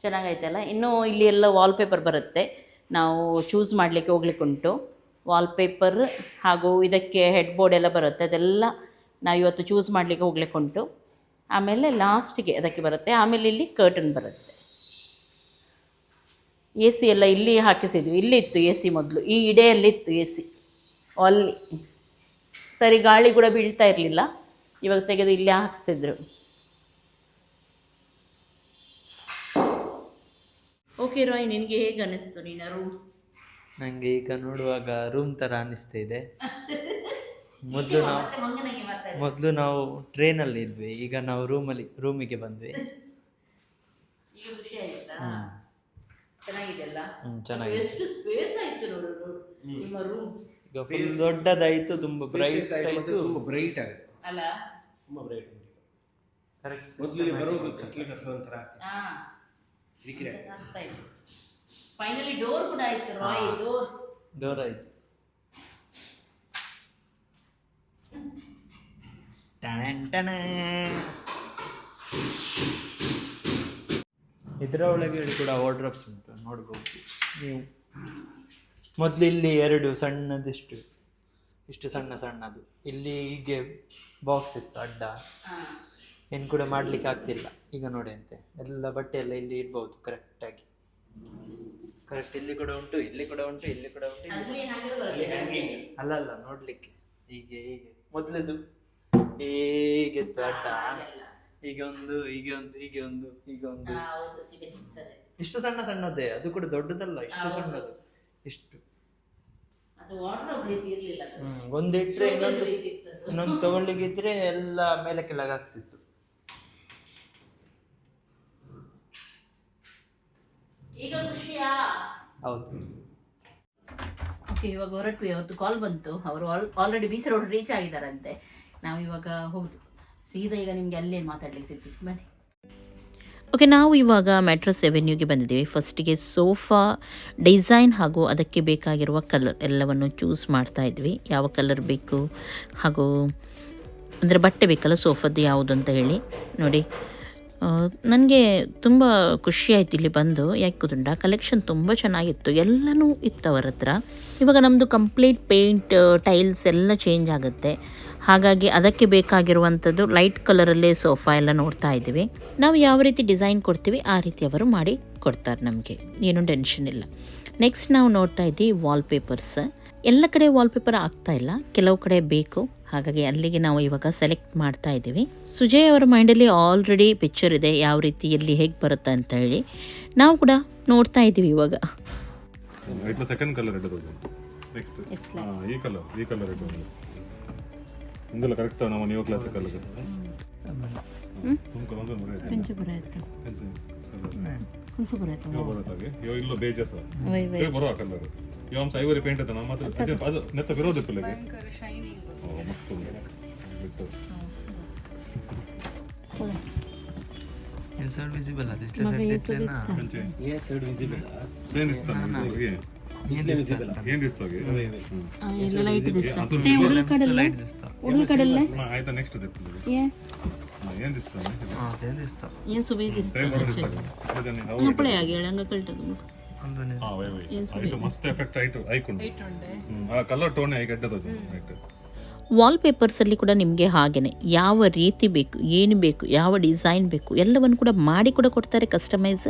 ಚೆನ್ನಾಗೈತಲ್ಲ. ಇನ್ನು ಇಲ್ಲಿ ಎಲ್ಲ ವಾಲ್ಪೇಪರ್ ಬರುತ್ತೆ, ನಾವು ಚೂಸ್ ಮಾಡಲಿಕ್ಕೆ ಹೋಗ್ಲಿಕ್ಕುಂಟು. ವಾಲ್ಪೇಪರ್ ಹಾಗೂ ಇದಕ್ಕೆ ಹೆಡ್ ಬೋರ್ಡ್ ಎಲ್ಲ ಬರುತ್ತೆ, ಅದೆಲ್ಲ ನಾವು ಇವತ್ತು ಚೂಸ್ ಮಾಡಲಿಕ್ಕೆ ಹೋಗ್ಲಿಕ್ಕುಂಟು. ಆಮೇಲೆ ಲಾಸ್ಟಿಗೆ ಅದಕ್ಕೆ ಬರುತ್ತೆ. ಆಮೇಲೆ ಇಲ್ಲಿ ಕರ್ಟನ್ ಬರುತ್ತೆ. ಎ ಸಿ ಎಲ್ಲ ಇಲ್ಲಿ ಹಾಕಿಸಿದ್ವಿ. ಇಲ್ಲಿ ಇತ್ತು ಎ ಸಿ ಮೊದಲು, ಈ ಇಡೆಯಲ್ಲಿತ್ತು ಎ ಸಿ ಅಲ್ಲಿ. ಸರಿ ಗಾಳಿ ಕೂಡ ಬೀಳ್ತಾ ಇರಲಿಲ್ಲ, ಇವಾಗ ತೆಗೆದು ಇಲ್ಲಿ ಹಾಕಿಸಿದ್ರು. ಓಕೆ ರಾಯ್, ನಿನಗೆ ಹೇಗೆ ಅನ್ನಿಸ್ತು ನಿನ್ನ ರೂಮ್? ನನಗೆ ಈಗ ನೋಡುವಾಗ ರೂಮ್ ಥರ ಅನ್ನಿಸ್ತಾ ಇದೆ. ಮೊದಲು ನಾವು ಟ್ರೈನಲ್ಲಿ ಇದ್ವಿ, ಈಗ ನಾವು ರೂಮಿಗೆ ಬಂದ್ವಿ. ಈಗ ಖುಷಿ ಆಯ್ತಾ? ಚೆನ್ನಾಗಿದೆಯಲ್ಲ? ಚೆನ್ನಾಗಿದೆ. ಎಷ್ಟು ಸ್ಪೇಸ್ ಆಯ್ತು ನೋಡು ನಿಮ್ಮ ರೂಮ್. ಈಗ ಫುಲ್ ದೊಡ್ಡದಾಯಿತು, ತುಂಬ ಬ್ರೈಟ್ ಆಯಿತು. ತುಂಬ ಬ್ರೈಟ್ ಆಗಿದೆ ಅಲ್ಲ? ತುಂಬ ಬ್ರೈಟ್ ಉಂಟು. ಕರೆಕ್ಟ್. ಮೊದಲು ಬರೋದು ಕತ್ಲೆ ಒಂಥರ ಹಾಂ ಕಿರಿಕಿರಿ ಆಗ್ತಾ ಇತ್ತು. ಫೈನಲಿ ಡೋರ್ ಕೂಡ ಆಯ್ತು ರಾಯ್. ಡೋರ್ ಆಯಿತು. ಇದರ ಒಳಗೆ ಕೂಡ ವಾರ್ಡ್ರೋಬ್ಸ್ ಉಂಟು, ನೋಡ್ಬೋದು ನೀವು. ಮೊದಲು ಇಲ್ಲಿ 2 ಸಣ್ಣದಿಷ್ಟು, ಇಷ್ಟು ಸಣ್ಣದು. ಇಲ್ಲಿ ಹೀಗೆ ಬಾಕ್ಸ್ ಇತ್ತು ಅಡ್ಡ, ಏನು ಕೂಡ ಮಾಡಲಿಕ್ಕೆ ಆಗ್ತಿಲ್ಲ. ಈಗ ನೋಡಿ ಅಂತೆ ಎಲ್ಲ ಬಟ್ಟೆ ಎಲ್ಲ ಇಲ್ಲಿ ಇಡ್ಬೋದು ಕರೆಕ್ಟಾಗಿ. ಕರೆಕ್ಟ್ ಇಲ್ಲಿ ಕೂಡ ಉಂಟು, ಇಲ್ಲಿ ಕೂಡ ಉಂಟು, ಇಲ್ಲಿ ಕೂಡ ಉಂಟು. ಅಲ್ಲ ನೋಡಲಿಕ್ಕೆ ಹೀಗೆ ಮೊದಲದು ಹೀಗಿತ್ತು ಅಡ್ಡ. ಹೀಗೆ ಒಂದು, ಹೀಗೆ ಒಂದು, ಹೀಗೆ ಒಂದು, ಹೀಗೆ ಒಂದು. ಇಷ್ಟು ಸಣ್ಣದೇ, ಅದು ಕೂಡ ದೊಡ್ಡದಲ್ಲ, ಇಷ್ಟು ಸಣ್ಣದು, ಇಷ್ಟು. ಒಂದಿಟ್ರೆ ಇನ್ನೊಂದು ತಗೊಳ್ಳಿಗಿದ್ರೆ ಎಲ್ಲ ಮೇಲೆ ಕೆಳಗಾಗ್ತಿತ್ತು. ಈಗ ಖುಷಿಯಾ? ಹೌದು. ಓಕೆ, ಇವಾಗ ಹೊರಟ್ವಿ. ಅವ್ರದ್ದು ಕಾಲ್ ಬಂತು. ಅವರು ಆಲ್ರೆಡಿ BC ರೋಡ್ ರೀಚ್ ಆಗಿದ್ದಾರಂತೆ. ನಾವು ಇವಾಗ ಹೋಗುದು ಸೀದಾ. ಈಗ ನಿಮಗೆ ಅಲ್ಲೇ ಮಾತಾಡ್ಲಿಕ್ಕೆ ಸಿಗ್ತೀವಿ, ಬನ್ನಿ. ಓಕೆ, ನಾವು ಇವಾಗ ಮೆಟ್ರಸ್ ಎವೆನ್ಯೂಗೆ ಬಂದಿದ್ದೀವಿ. ಫಸ್ಟಿಗೆ ಸೋಫಾ ಡಿಸೈನ್ ಹಾಗೂ ಅದಕ್ಕೆ ಬೇಕಾಗಿರುವ ಕಲರ್ ಎಲ್ಲವನ್ನು ಚೂಸ್ ಮಾಡ್ತಾ ಇದ್ವಿ. ಯಾವ ಕಲರ್ ಬೇಕು ಹಾಗೂ ಅಂದರೆ ಬಟ್ಟೆ ಬೇಕಲ್ಲ ಸೋಫಾದ್ದು ಯಾವುದು ಅಂತ ಹೇಳಿ. ನೋಡಿ, ನನಗೆ ತುಂಬ ಖುಷಿ ಆಯ್ತು ಇಲ್ಲಿ ಬಂದು. ಯಾಕೆ ಗೊತ್ತುಂಟಾ, ಕಲೆಕ್ಷನ್ ತುಂಬ ಚೆನ್ನಾಗಿತ್ತು, ಎಲ್ಲನೂ ಇತ್ತು ಅವರ ಹತ್ರ. ಇವಾಗ ನಮ್ಮದು ಕಂಪ್ಲೀಟ್ ಪೇಂಟ್ ಟೈಲ್ಸ್ ಎಲ್ಲ ಚೇಂಜ್ ಆಗುತ್ತೆ. ಹಾಗಾಗಿ ಅದಕ್ಕೆ ಬೇಕಾಗಿರುವಂಥದ್ದು ಲೈಟ್ ಕಲರಲ್ಲೇ ಸೋಫಾ ಎಲ್ಲ ನೋಡ್ತಾ ಇದ್ದೀವಿ. ನಾವು ಯಾವ ರೀತಿ ಡಿಸೈನ್ ಕೊಡ್ತೀವಿ ಆ ರೀತಿ ಅವರು ಮಾಡಿ ಕೊಡ್ತಾರೆ, ನಮಗೆ ಏನೂ ಟೆನ್ಷನ್ ಇಲ್ಲ. ನೆಕ್ಸ್ಟ್ ನಾವು ನೋಡ್ತಾ ಇದ್ದೀವಿ ವಾಲ್ಪೇಪರ್ಸ್. ಎಲ್ಲ ಕಡೆ ವಾಲ್ಪೇಪರ್ ಆಗ್ತಾ ಇಲ್ಲ, ಕೆಲವು ಕಡೆ ಬೇಕು. ಹಾಗಾಗಿ ಅಲ್ಲಿಗೆ ನಾವು ಇವಾಗ ಸೆಲೆಕ್ಟ್ ಮಾಡ್ತಾ ಇದ್ದೀವಿ. ಸುಜಯ್ ಅವರ ಮೈಂಡಲ್ಲಿ ಆಲ್ರೆಡಿ ಪಿಕ್ಚರ್ ಇದೆ, ಯಾವ ರೀತಿ ಎಲ್ಲಿ ಹೇಗೆ ಬರುತ್ತೆ ಅಂತ ಹೇಳಿ. ನಾವು ಕೂಡ ನೋಡ್ತಾ ಇದ್ದೀವಿ ಇವಾಗ. ಸೆಕೆಂಡ್ ಕಲರ್ ಇಡಬಹುದು. ನೆಕ್ಸ್ಟ್ ಈ ಕಲರ್ ಇಡಬಹುದು. ಒಂದಲ್ಲ ಕರೆಕ್ಟ್ ನಮ್ಮ ನ್ಯೂ ಕ್ಲಾಸಿಕಲ್ ಇಲ್ಲೋ ಬೇಜಸ ಬರೋ ಕಲರ್ ಇವಂಸ ಐವರಿ ಪೇಂಟ್ ಅದ ನಮ್ಮ ಅದು ನೆತ್ತ ಬರೋದು ಪಿಲ್ಲಿಗೆ ಮಸ್ತ್ ವಿಸಿಬಲ್ ವಿಸಿಬಲ್ ಏನ್ ದಿಸ್ತಾಗೆ ಎಲ್ಲ ಲೈಟ್ ದಿಸ್ತಾ ಹುಡುಗ ಕಡೆಲ್ಲ ಹುಡುಗ ಕಡೆಲ್ಲ ಆಯ್ತಾ ನೆಕ್ಸ್ಟ್ ಏನ್ ದಿಸ್ತಾನೆ ಏನ್ ಸುಬೈ ದಿಸ್ತಾ ಅಪ್ಪಳೆ ಆಗಿ ಹೇಳಂಗ ಕಳ್ತದ ಆಯ್ತು ಮಸ್ತ್ ಎಫೆಕ್ಟ್ ಆಯ್ತು ಐಕೊಂಡು ಆ ಕಲರ್ ಟೋನ್ ಆಗಿ ಗಡ್ಡದ ಆಯ್ತು. ವಾಲ್ಪೇಪರ್ಸಲ್ಲಿ ಕೂಡ ನಿಮಗೆ ಹಾಗೆಯೇ ಯಾವ ರೀತಿ ಬೇಕು, ಏನು ಬೇಕು, ಯಾವ ಡಿಸೈನ್ ಬೇಕು ಎಲ್ಲವನ್ನು ಕೂಡ ಮಾಡಿ ಕೂಡ ಕೊಡ್ತಾರೆ ಕಸ್ಟಮೈಸ್.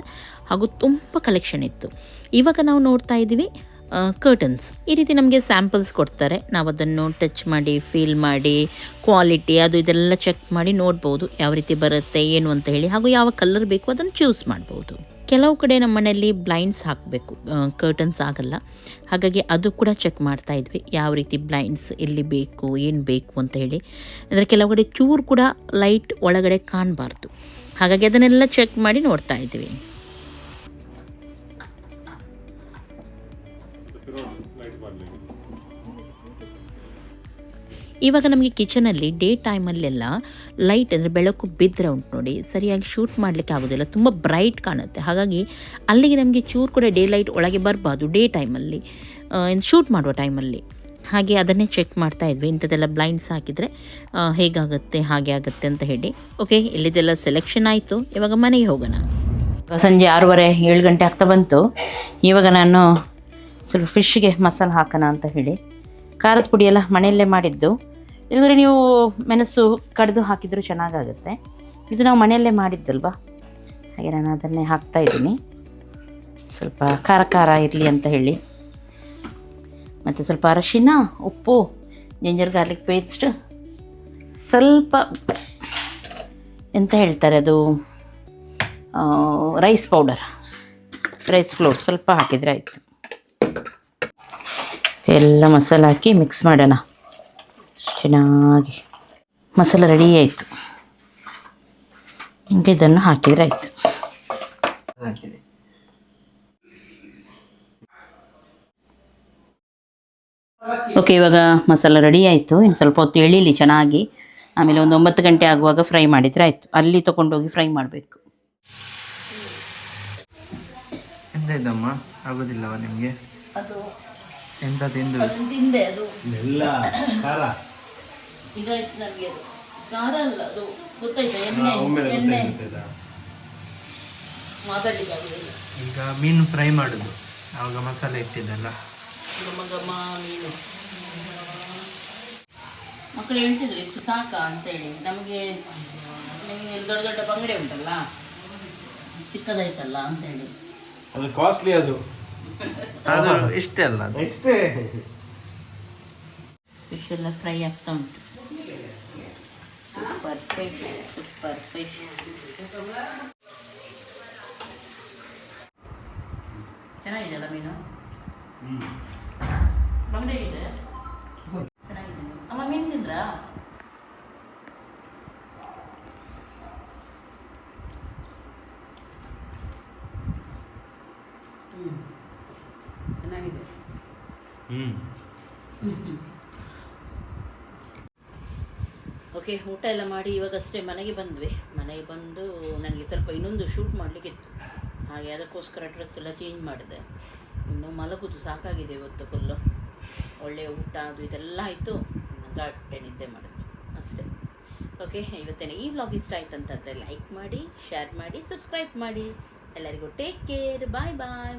ಹಾಗೂ ತುಂಬ ಕಲೆಕ್ಷನ್ ಇತ್ತು. ಇವಾಗ ನಾವು ನೋಡ್ತಾ ಇದ್ದೀವಿ ಕರ್ಟನ್ಸ್. ಈ ರೀತಿ ನಮಗೆ ಸ್ಯಾಂಪಲ್ಸ್ ಕೊಡ್ತಾರೆ. ನಾವು ಅದನ್ನು ಟಚ್ ಮಾಡಿ ಫೀಲ್ ಮಾಡಿ ಕ್ವಾಲಿಟಿ ಅದು ಇದೆಲ್ಲ ಚೆಕ್ ಮಾಡಿ ನೋಡ್ಬೋದು ಯಾವ ರೀತಿ ಬರುತ್ತೆ ಏನು ಅಂತ ಹೇಳಿ. ಹಾಗೂ ಯಾವ ಕಲರ್ ಬೇಕು ಅದನ್ನು ಚೂಸ್ ಮಾಡ್ಬೋದು. ಕೆಲವು ಕಡೆ ನಮ್ಮ ಮನೆಯಲ್ಲಿ ಬ್ಲೈಂಡ್ಸ್ ಹಾಕಬೇಕು, ಕರ್ಟನ್ಸ್ ಆಗಲ್ಲ. ಹಾಗಾಗಿ ಅದು ಕೂಡ ಚೆಕ್ ಮಾಡ್ತಾ ಇದ್ವಿ ಯಾವ ರೀತಿ ಬ್ಲೈಂಡ್ಸ್ ಎಲ್ಲಿ ಬೇಕು ಏನು ಬೇಕು ಅಂತ ಹೇಳಿ. ಅಂದರೆ ಕೆಲವು ಕಡೆ ಚೂರು ಕೂಡ ಲೈಟ್ ಒಳಗಡೆ ಕಾಣಬಾರ್ದು. ಹಾಗಾಗಿ ಅದನ್ನೆಲ್ಲ ಚೆಕ್ ಮಾಡಿ ನೋಡ್ತಾ ಇದ್ವಿ. ಇವಾಗ ನಮಗೆ ಕಿಚನಲ್ಲಿ ಡೇ ಟೈಮಲ್ಲೆಲ್ಲ ಲೈಟ್ ಅಂದರೆ ಬೆಳಕು ಬಿದ್ದರೆ ಉಂಟು ನೋಡಿ, ಸರಿಯಾಗಿ ಶೂಟ್ ಮಾಡಲಿಕ್ಕೆ ಆಗೋದಿಲ್ಲ, ತುಂಬ ಬ್ರೈಟ್ ಕಾಣುತ್ತೆ. ಹಾಗಾಗಿ ಅಲ್ಲಿಗೆ ನಮಗೆ ಚೂರು ಕೂಡ ಡೇ ಲೈಟ್ ಒಳಗೆ ಬರಬಾರ್ದು ಡೇ ಟೈಮಲ್ಲಿ, ಶೂಟ್ ಮಾಡುವ ಟೈಮಲ್ಲಿ. ಹಾಗೆ ಅದನ್ನೇ ಚೆಕ್ ಮಾಡ್ತಾ ಇದ್ವಿ. ಇಂಥದ್ದೆಲ್ಲ ಬ್ಲೈಂಡ್ಸ್ ಹಾಕಿದರೆ ಹೇಗಾಗುತ್ತೆ ಹಾಗೆ ಆಗುತ್ತೆ ಅಂತ ಹೇಳಿ. ಓಕೆ, ಇಲ್ಲಿದೆಲ್ಲ ಸೆಲೆಕ್ಷನ್ ಆಯಿತು. ಇವಾಗ ಮನೆಗೆ ಹೋಗೋಣ. ಸಂಜೆ 6:30 7 ಗಂಟೆ ಆಗ್ತಾ ಬಂತು. ಇವಾಗ ನಾನು ಸ್ವಲ್ಪ ಫಿಶ್ಗೆ ಮಸಾಲೆ ಹಾಕೋಣ ಅಂತ ಹೇಳಿ ಖಾರದ ಪುಡಿ ಎಲ್ಲ ಮನೆಯಲ್ಲೇ ಮಾಡಿದ್ದು. ಇಲ್ಲಂದರೆ ನೀವು ಮೆಣಸು ಕಡಿದು ಹಾಕಿದರೂ ಚೆನ್ನಾಗಾಗುತ್ತೆ. ಇದು ನಾವು ಮನೆಯಲ್ಲೇ ಮಾಡಿದ್ದಲ್ವ, ಹಾಗೆ ನಾನು ಅದನ್ನೇ ಹಾಕ್ತಾಯಿದ್ದೀನಿ. ಸ್ವಲ್ಪ ಖಾರ ಖಾರ ಇರಲಿ ಅಂತ ಹೇಳಿ. ಮತ್ತು ಸ್ವಲ್ಪ ಅರಶಿನ, ಉಪ್ಪು, ಜಿಂಜರ್ ಗಾರ್ಲಿಕ್ ಪೇಸ್ಟ್, ಸ್ವಲ್ಪ ಎಂತ ಹೇಳ್ತಾರೆ ಅದು ರೈಸ್ ಪೌಡರ್, ರೈಸ್ ಫ್ಲೋರ್ ಸ್ವಲ್ಪ ಹಾಕಿದರೆ ಆಯಿತು. ಎಲ್ಲ ಮಸಾಲೆ ಹಾಕಿ ಮಿಕ್ಸ್ ಮಾಡೋಣ. ಚೆನ್ನಾಗಿ ಮಸಾಲೆ ರೆಡಿ ಆಯಿತು. ಹೀಗೆ ಇದನ್ನು ಹಾಕಿದರೆ ಆಯಿತು. ಓಕೆ, ಇವಾಗ ಮಸಾಲೆ ರೆಡಿ ಆಯಿತು. ಇನ್ನು ಸ್ವಲ್ಪ ಹೊತ್ತು ಎಳೀಲಿ ಚೆನ್ನಾಗಿ. ಆಮೇಲೆ ಒಂದು 9 ಗಂಟೆ ಆಗುವಾಗ ಫ್ರೈ ಮಾಡಿದರೆ ಆಯಿತು. ಅಲ್ಲಿ ತೊಗೊಂಡೋಗಿ ಫ್ರೈ ಮಾಡಬೇಕು. ಎಂತ ಇದ್ದಮ್ಮ ಆಗೋದಿಲ್ಲವ ನಿಮಗೆ? ಅದು ಎಂತ ತಿಂದು ತಿಂದೆ, ಅದು ಎಲ್ಲ ಖಾರ ಇದಾಯ್ತು ನನಗೆ. ಅದು ಖಾರ ಅಲ್ಲ, ಅದು ಗೊತ್ತಾಯ್ತಾ, ಎಣ್ಣೆ ಮಾತಾಡ್ಲಿಕ್ಕೆ ಆಗೋದಿಲ್ಲ. ಈಗ ಮೀನು ಫ್ರೈ ಮಾಡೋದು, ಆವಾಗ ಮಸಾಲೆ ಇಟ್ಟಿದ್ದಲ್ಲ ಘಮ ಘಮ ಮೀನು. ಮಕ್ಕಳು ಹೇಳ್ತಿದ್ರು ಇಷ್ಟು ಸಾಕಾ ಅಂತೇಳಿ. ನಮಗೆ ನಿಮಗೆ ದೊಡ್ಡ ದೊಡ್ಡ ಬಂಗಡೆ ಉಂಟಲ್ಲ, ಚಿಕ್ಕದಾಯ್ತಲ್ಲ ಅಂತೇಳಿ. ಅದು ಕಾಸ್ಟ್ಲಿ, ಅದು ಇಷ್ಟೇ ಅಲ್ಲ, ಇಷ್ಟೇ. ಫಿಶ್ ಎಲ್ಲ ಫ್ರೈ ಆಗ್ತಾ ಉಂಟು. Super fish, super fish. ಚೆನ್ನಾಗಿದೆಯಲ್ಲ ಮೀನು? ಬಂಗಡೆ ಇದೆ, ಚೆನ್ನಾಗಿದೆ. ಅಮ್ಮ ಮೀನು ತಿಂದ್ರಾ? ಚೆನ್ನಾಗಿದೆ. ಓಕೆ, ಊಟ ಎಲ್ಲ ಮಾಡಿ ಇವಾಗಷ್ಟೇ ಮನೆಗೆ ಬಂದ್ವಿ. ಮನೆಗೆ ಬಂದು ನನಗೆ ಸ್ವಲ್ಪ ಇನ್ನೊಂದು ಶೂಟ್ ಮಾಡಲಿಕ್ಕಿತ್ತು. ಹಾಗೆ ಅದಕ್ಕೋಸ್ಕರ ಡ್ರೆಸ್ ಎಲ್ಲ ಚೇಂಜ್ ಮಾಡಿದೆ. ಇನ್ನು ಮಲಗುದು ಸಾಕಾಗಿದೆ ಇವತ್ತು ಫುಲ್ಲು. ಒಳ್ಳೆಯ ಊಟ ಅದು ಇದೆಲ್ಲ ಆಯಿತು. ಗಟ್ಟೆ ನಿದ್ದೆ ಮಾಡೋದು ಅಷ್ಟೇ. ಓಕೆ, ಇವತ್ತಿನ ಈ ವ್ಲಾಗ್ ಇಷ್ಟ ಆಯ್ತು ಅಂತಂದರೆ ಲೈಕ್ ಮಾಡಿ, ಶೇರ್ ಮಾಡಿ, ಸಬ್ಸ್ಕ್ರೈಬ್ ಮಾಡಿ. ಎಲ್ಲರಿಗೂ ಟೇಕ್ ಕೇರ್, ಬಾಯ್ ಬಾಯ್.